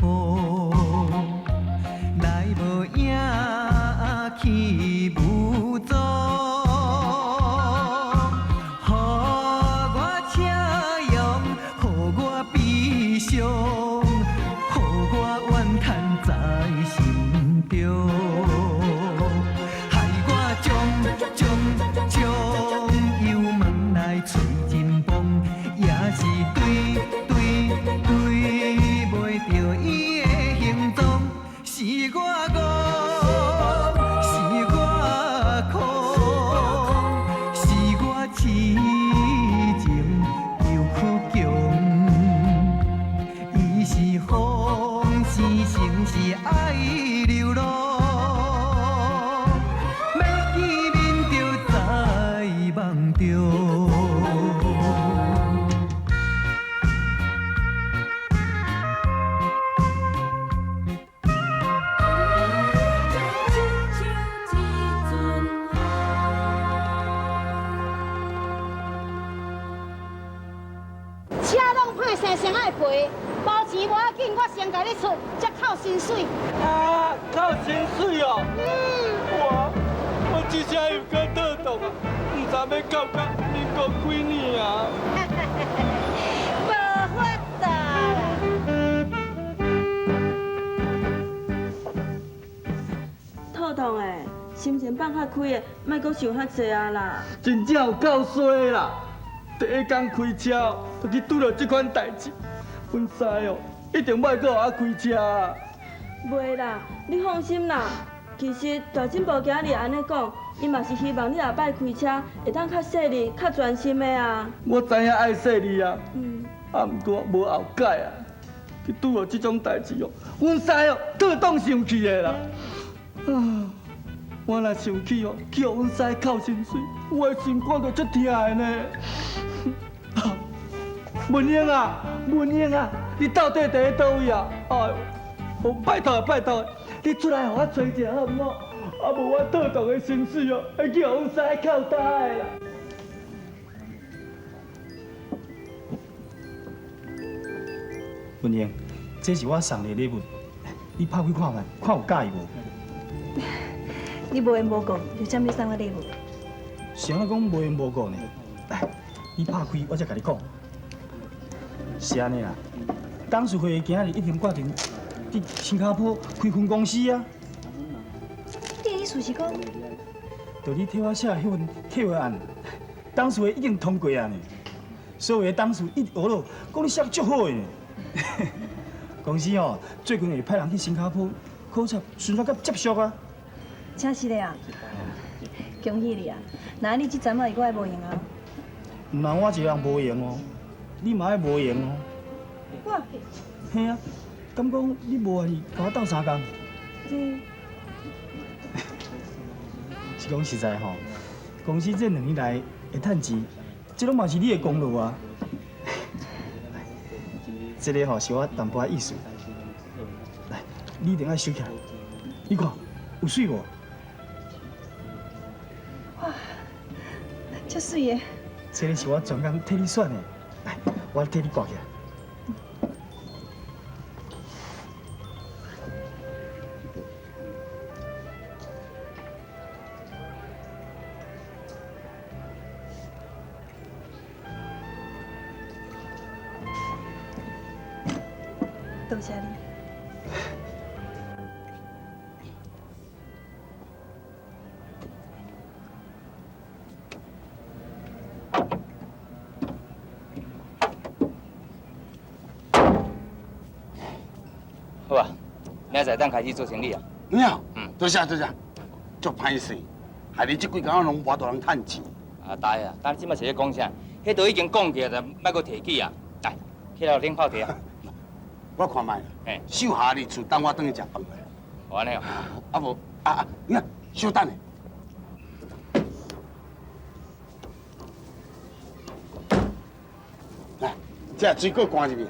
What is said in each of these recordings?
雨，来无影去无踪。予我车用，予我悲伤，予我怨叹在心中，害我将油门来找真风，也是对袂着伊的行踪，是我误，是我苦，是我痴情又苦强。伊是风，是城，是爱流浪，要见面就在梦中。车拢歹生，先爱赔，无钱无要紧，我先甲你出，才扣薪水。啊，靠薪水哦！我这下又搁倒动啊，唔知要到民国几年啊？无法度啦。透透的，心情放较开的，莫搁想遐济啊啦。真正有够衰啦！第一天开车就去拄到这款代志，阮知哦，一定莫搁互我开车啊！袂啦，你放心啦。其实大进步今日安尼讲，伊嘛是希望你下摆开车会当较细腻、较专心的啊。我知影爱细腻啊，嗯，啊，毋过无后改啊！去拄到这种代志哦，阮知哦，特当生气的啦。啊，我若生气哦，去互阮师扣薪水，我的心肝就足痛的呢。文英啊，你到底伫咧倒位啊？哎呦，拜托你出来互我找一下好唔好？啊，无我倒动的薪水哦，会去互阮师扣大的啦。文英，这是我送你的礼物，你拍开看看，看有介意无？你无缘无故就这么送我礼物？谁讲无缘无故呢？来，你拍开，我才甲你讲。是安尼啦，董事会今日已经决定伫新加坡开分公司啊。你的意思是讲？就你替我写迄份契约案，董事会已经通过啊呢。所有的董事一直学了，讲你写足好的呢。公司哦，最近会派人去新加坡考察、巡查甲接触啊。真是的啊！恭喜你啊！那你这阵仔我会无用啊？唔但我一个人无用哦，你嘛爱无用哦。我？嘿啊，敢讲你无愿意甲我斗相共？是讲实在吼，公司这2年来会趁钱，这拢嘛是你的功劳啊。这个吼是我淡薄仔意思。来，你一定要收起来。你看，有水无？哇，真水的！这个是我专工替你选的，来，我替你挂起来。多谢你。好啊，明仔载当开始做生意啊。有，多谢，足歹势，害你这几工拢无大人趁钱。啊，大啊，咱即摆是咧讲啥？迄都已经讲起来，就莫搁提起啊。来，去楼顶泡茶啊。我看卖，秀下你厝等我转去食饭。好安尼哦。啊无，你看，稍等下。来，这水果关入面。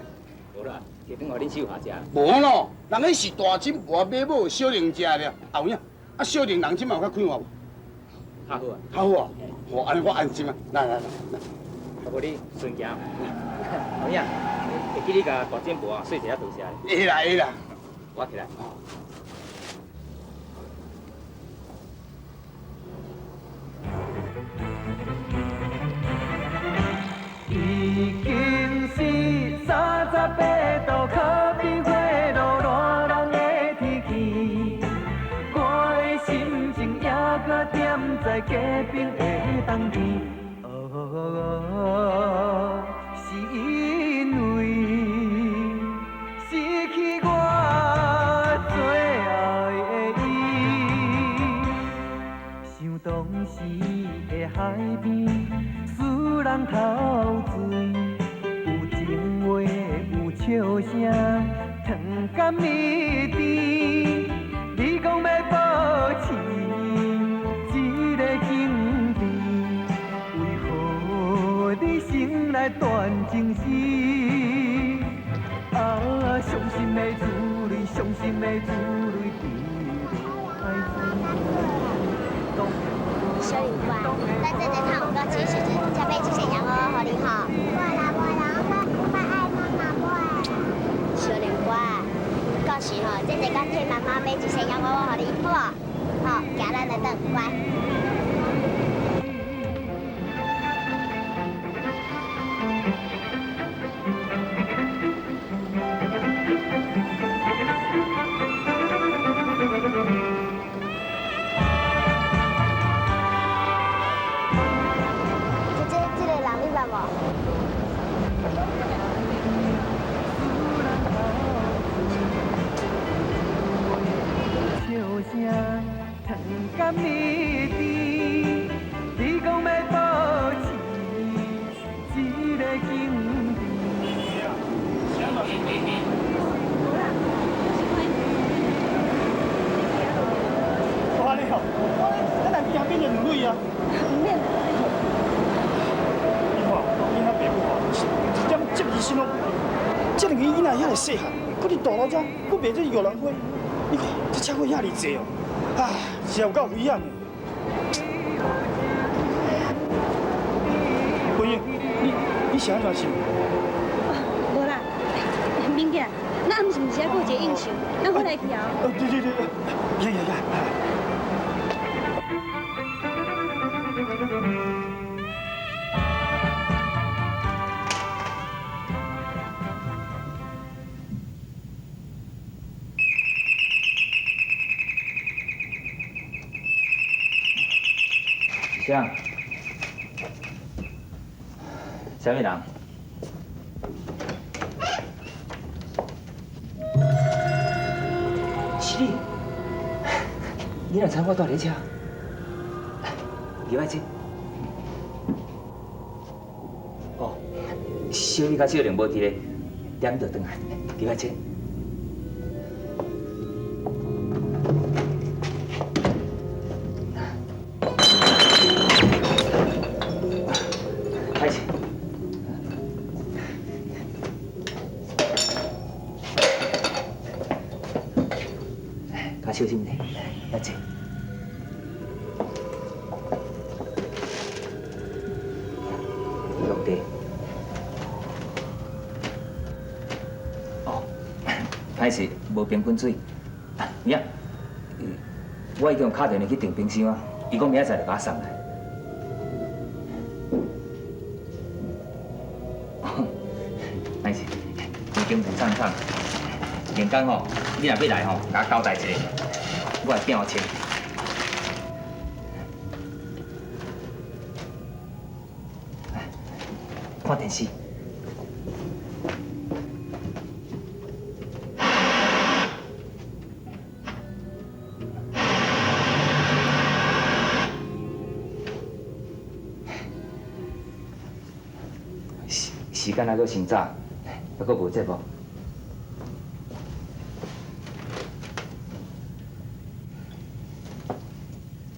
无啦，摕转互恁秀下食。无咯，人迄是大金无买某小玲食了，后影啊小玲人即嘛有较快活无？较好啊。较好啊，哦，安尼我安心啊。来，啊，无你顺行。后影，会记你甲大金婆啊，说一下多谢你。会啦会啦。我起来。已经是38度，靠边火路热人的天气，我的心情也搁点在隔壁的冬天。哦，是因为失去我最爱的伊，想当时的海边。使人头醉，有情话，有笑声，糖甘蜜甜。你讲要保持一个经典，为何你心内断情丝？啊，伤心的滋味，伤心的滋味，甜落海小林官，咱这趟有到几时阵才买一身洋莴莴给你吼？无啦，我爱妈妈买。小林官，到时吼，这个替妈妈买一身洋莴莴给你，好无？好，行咱来等，乖。糖甘蜜甜，你讲要保持一个经典。大你哦，咱来边边就两位啊。唔免啦。你看，囡仔爸母哦，一点责任心拢无。这两个囡仔遐尼细汉，搁伫大路遮，搁卖这摇篮花，你看这车祸遐尼济哦，啊，是有够危险的。婚姻，你是安怎想？无啦，明仔，咱暗时毋是还有一个应酬，咱回来去啊。对，呀。啥？啥物人？是你？你若知我住咧车，入来坐。哦，小李甲小玲无伫咧，点就转来，入来坐。开始。较小心点，来坐。落地。哦，歹势无冰滚水。呀，我已经用敲电话去订冰箱啊，伊讲明仔载就甲我送来。歹势，已经有送。连讲吼，你若要来吼，甲我交代一下，我会变我请。看电视。时间还阁先早，还阁无节目。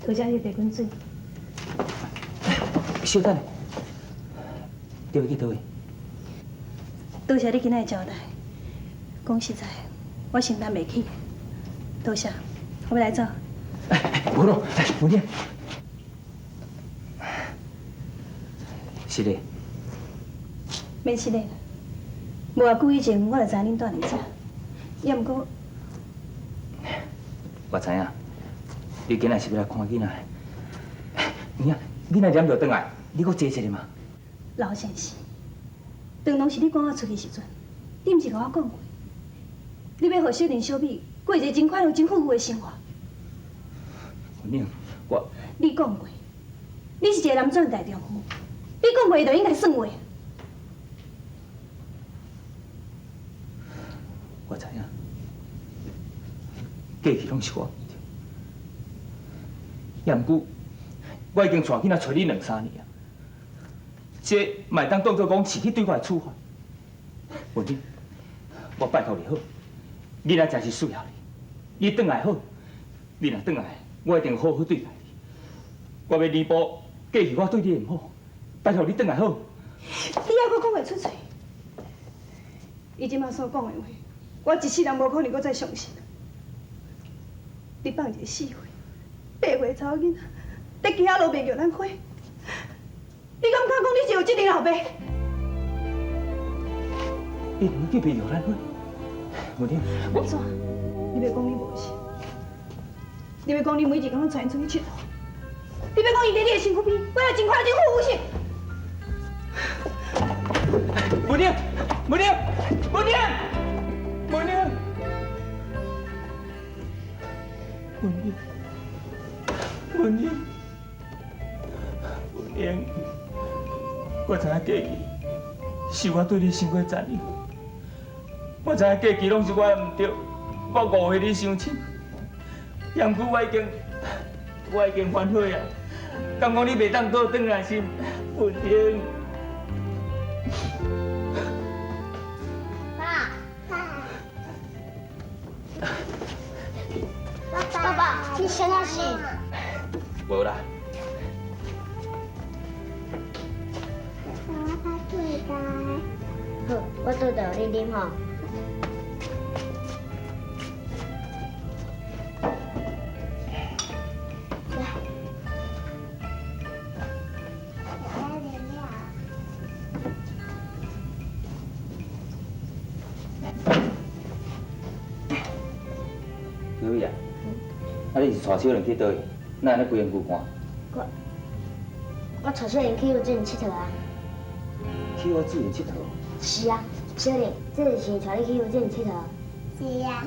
多谢你白滚水。稍等，倒位去倒位。多谢你今仔交代。讲实在，我承担袂起。多谢，我要来走。无咯，有你。是的。免失礼啦。无偌久以前，我就知恁住伫遮，也毋过我知影，你今仔是要来看囡仔。囡仔念着转来，你搁坐一下嘛？老先生，当拢是你赶我出去时阵，你毋是甲我讲过，你要互小玲、小美过一个真快乐、真富裕的生活。文玲，我你讲过，你是一个男子大丈夫，你讲过就应该算话。我知影，过去拢是我。也毋过，我已经带囡仔找你2、3年啊，这嘛会当当作讲是你对我的处罚。文玲，我拜托你好，囡仔真是需要你，你转来好，你若转来，我一定好好对待你。我要弥补过去我对你的唔好，拜托你转来好。你还阁讲袂出嘴？伊即马所讲的话，我一世人无可能阁再相信。你放一个死话，8岁查某囡仔，在街仔路卖叫咱花，你敢唔敢讲你是有责任后爸？你唔去卖叫咱花，文玲，我怎？你要讲你无事？你要讲你每日工拢带因出去佚佗？你要讲伊在你的身躯边，我要真快乐、真富裕是？文玲，文玲，文玲，文玲，文玲，文玲，文玲，我知影过去是我对你伤过残忍，我知影过去拢是我的唔对，我误会你伤深，也毋过我已经反悔啊！敢讲你袂当倒转来心，文玲。爸爸，你想要死？无啦。好，我倒倒你啉吼。小美啊，啊你是带小玲去倒去？哪安尼规身躯汗？我带小玲去幼稚园佚佗啊。去幼稚园佚佗？是啊，小玲，这是带你去幼稚园佚佗。是啊。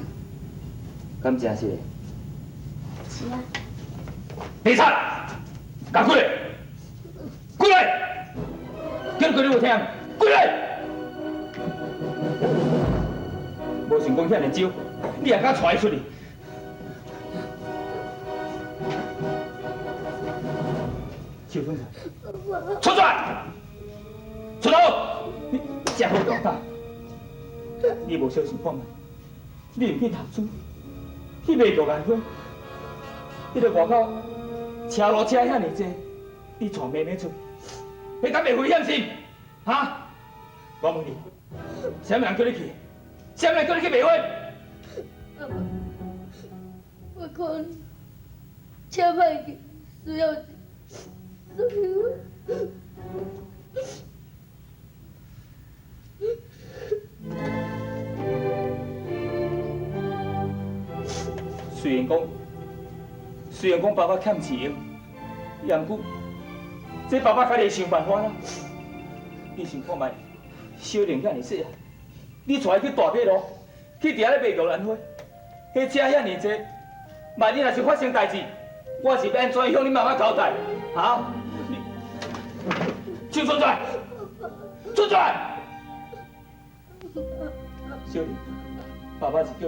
敢真是？是啊。李灿，赶过来！过来！叫你有听？过来！无想讲遐尼少，你也敢带伊出去？小孙子，出来！出头！你真好大胆！你无小心看卖，你唔去读书，去卖đồ兰花，你在外口车路车遐尼济，你带妹妹出去，你敢袂危险是？哈？我问你，啥物人叫你去？啥物人叫你去卖花？爸爸，我可能车歹去，需要所以我。虽然讲爸爸欠钱，也毋过这爸爸家己会想办法啦。你想看卖，小玲遐尼细啊，你带伊去大马路，去伫遐咧卖đồ兰花，迄车遐尼济，万一若是发生代志，我是要安怎向你妈妈交代？哈？你手伸出来，伸出来！小玲，爸爸是叫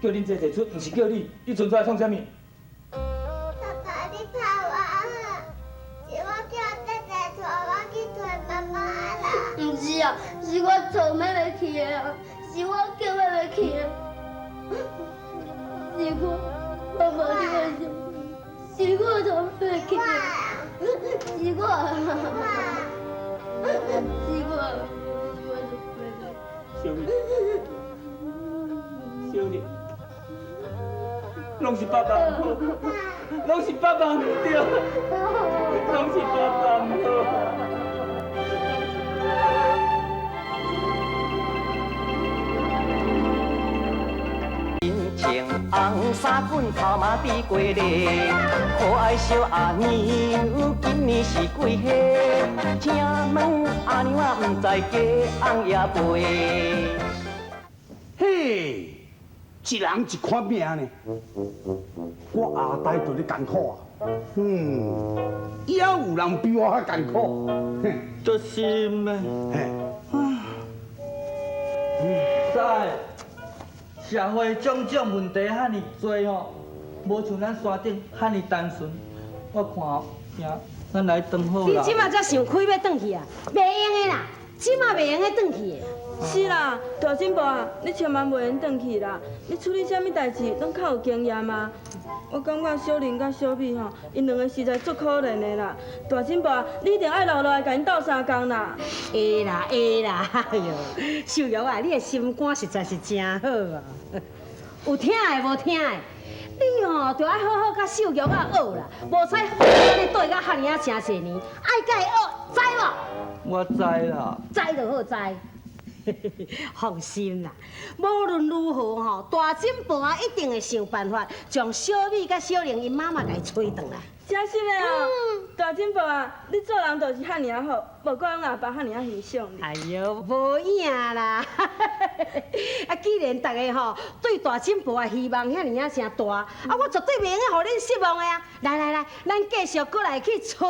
恁坐出，唔是叫你伸出来创啥物？爸爸，你怕我啊？是我叫姐姐带我去找妈妈啦。唔是啊，是我带妹妹去的啊，是我叫妹妹去的。是我，爸爸你为什么？是我带妹妹去的。是我。是我。小丽，小丽，拢是爸爸唔好，拢是爸爸唔对，拢是爸爸唔好。红衫滚头嘛比过日，可爱小阿娘今年是几岁？请问阿娘啊，不知家翁也陪？嘿，一人一款命呢。我阿呆对你艰苦啊，也有人比我较艰苦。足心的。嘿，在社会种种问题遐尼多吼，无像咱山顶遐尼单纯。我看行，咱来转好啦。你即马才想开要转去啊？袂用的啦，即马袂用的转去的。是啦，大进步啊，你千万袂用转去啦。你处理啥物代志拢较有经验嘛。我感觉小玲甲小美吼，因两个实在足可怜的啦。大进步啊，你一定爱留落来甲因斗相共啦。会啦会啦，哎呦，秀玉啊，你的心肝实在是真好啊，有听的无听的。你吼就爱好好甲秀玉啊学啦，无使好安尼对甲汉尔真侪年，爱甲伊学，知无？我知啦。知就好知。放心啦，无论如何吼，大进步啊一定会想办法将小美甲小玲因妈妈甲伊找转来。真实的哦，大进步啊，你做人就是遐尔好，无怪阮阿爸遐尔欣赏你。哎呦，无影啦！啊，既然大家吼对大进步的希望遐尔正大，啊，我绝对袂用互恁失望的啊！来来来，咱继续过来去找。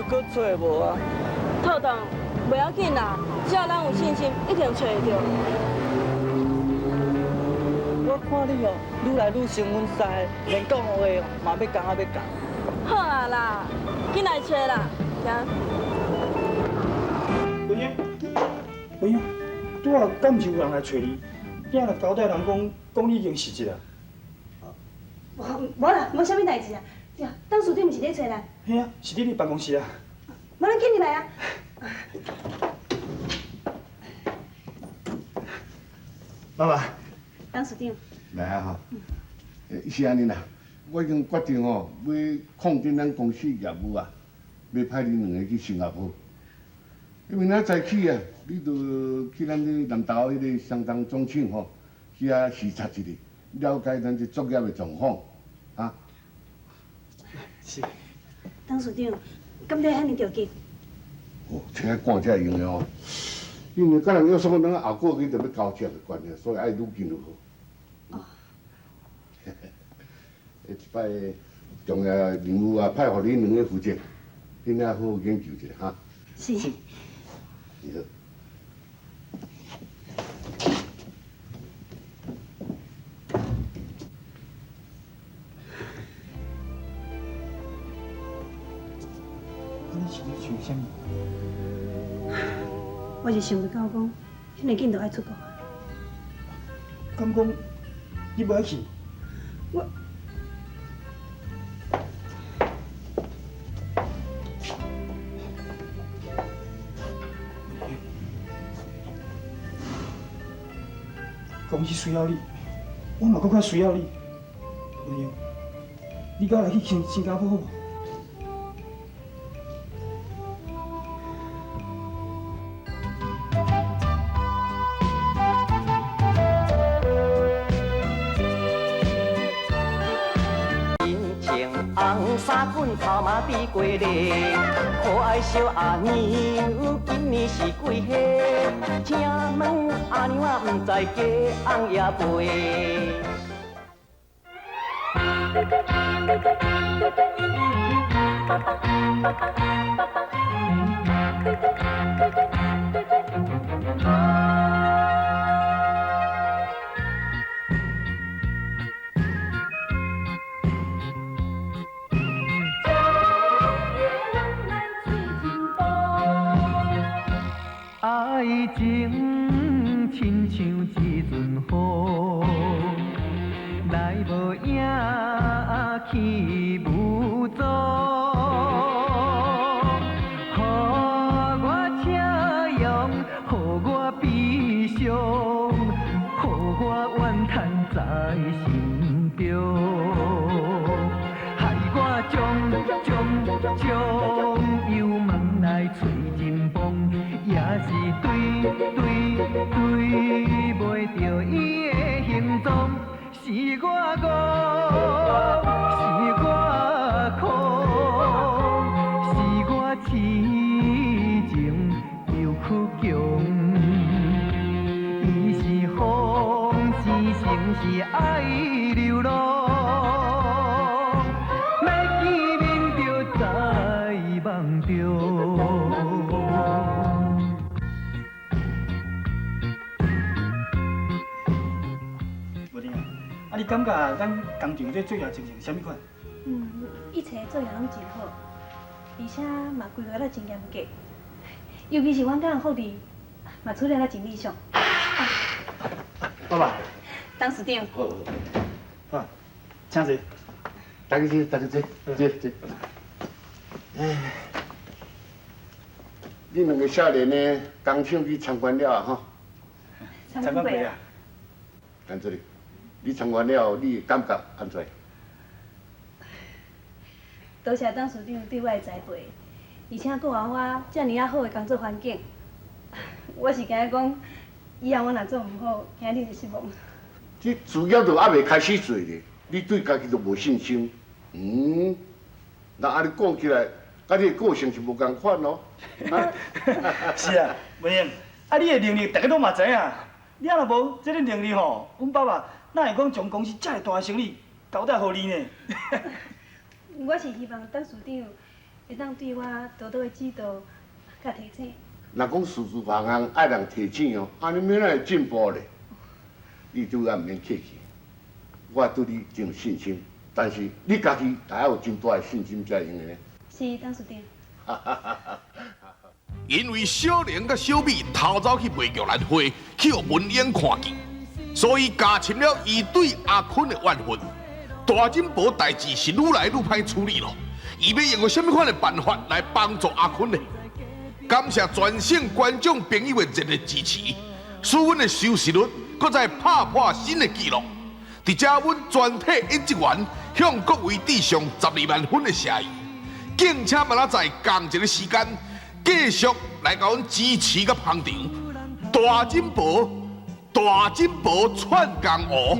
搁找无啊？透洞，袂要紧啦，只要咱有信心，一定找得到。我看你哦，愈来愈生阮师，连讲话哦，嘛要讲啊要讲。好啊啦，紧来找啦，行。文英，文英，拄仔敢毋是有人来找你？囝来交代人讲你已经死去啦。无啦，无啥物代志啊。呀，当书长毋是咧找咱？嘿啊，是伫你办公室啊。无咱紧入来啊。妈妈。当书长。来啊哈。是安尼啦，我已经决定哦，要扩展咱公司业务啊，要派你两个去新加坡。因为明仔早起啊，你就去咱这南投迄个相当中心吼，去遐视察一下，了解咱这作业的状况，啊。是。当书长，敢得遐尼着急？哦，请赶才会用的哦。因为甲人约束咱后个月就要交接的关系，所以爱愈紧愈好。哦。一摆重要任务啊，派互你两个负责，你俩好好研究一下哈。是。是。你是咧想啥物？我是想着到讲，遐尼紧就爱出国。敢讲你无爱去？我。公司需要你，我嘛搁较需要你。文英，你甲我来去新加坡好无？红衫滚头嘛比过日，可爱小阿娘今年是几岁？请问阿娘啊，不知家翁也陪？爱情亲像一阵雨，来无影去无踪，予我车用，予我悲伤，予我怨叹在心中，害我将油问来找真风，也是对袂着伊的行踪。是我戆，是我苦，是我痴情又曲强。伊是风，是城，是爱流浪。要见面就在梦中。啊，你感觉咱工厂这做业情形啥物款？一切做业拢真好，而且嘛规划得真严格，尤其是阮甲福利嘛处理得真理想。爸爸，董事长，好，请坐。大家坐。哎，你两个少年呢，工厂去参观了哈？参观过啊。干这里，你参观了，你的感觉安怎？多谢董事长对我的栽培，而且佫还我遮尔好的工作环境。我是惊讲，以后我若做唔好，惊你会失望。这主要就还未开始做咧，你对家己都无信心。那安尼讲起来，甲你的个性是无共款咯。是啊，文英，啊，你的能力大家都嘛知影。你若无这个能力吼，阮爸爸哪会讲将公司遮个大生意交代互你呢？我是希望董事长会当对我多多的指导甲提醒。若讲事事行行爱人提醒哦，安尼免哪会进步咧？你对我毋免客气，我对你真有信心，但是你家己也要有真大的信心才会用的呢。是董事长。因为小玲甲小美偷走去卖玉兰花，去互文英看见，所以加深了伊对阿坤的怨恨。大金宝代志是愈来愈歹处理咯，伊要用什么款的办法来帮助阿坤呢？感谢全省观众朋友的热烈支持，使阮的收视率搁再打破新的纪录。伫遮，阮全体演职员向各位致上12万分的谢意，敬请明仔载同一个时间继续来甲阮支持甲捧场。大金宝串江湖。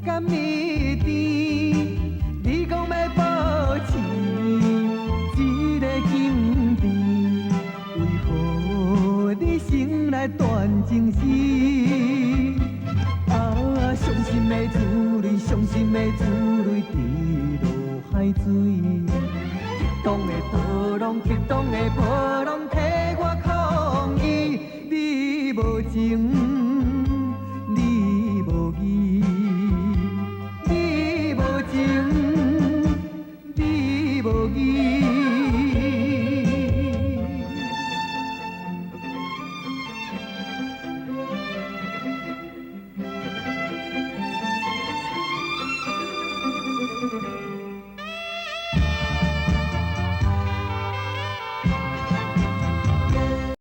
甘蜜甜，你讲要保持一个经典，为何你心内断情丝？啊，伤心的珠泪，伤心的珠泪滴落海水，激动的波浪，激动的波浪替我抗议，你无情。你无义。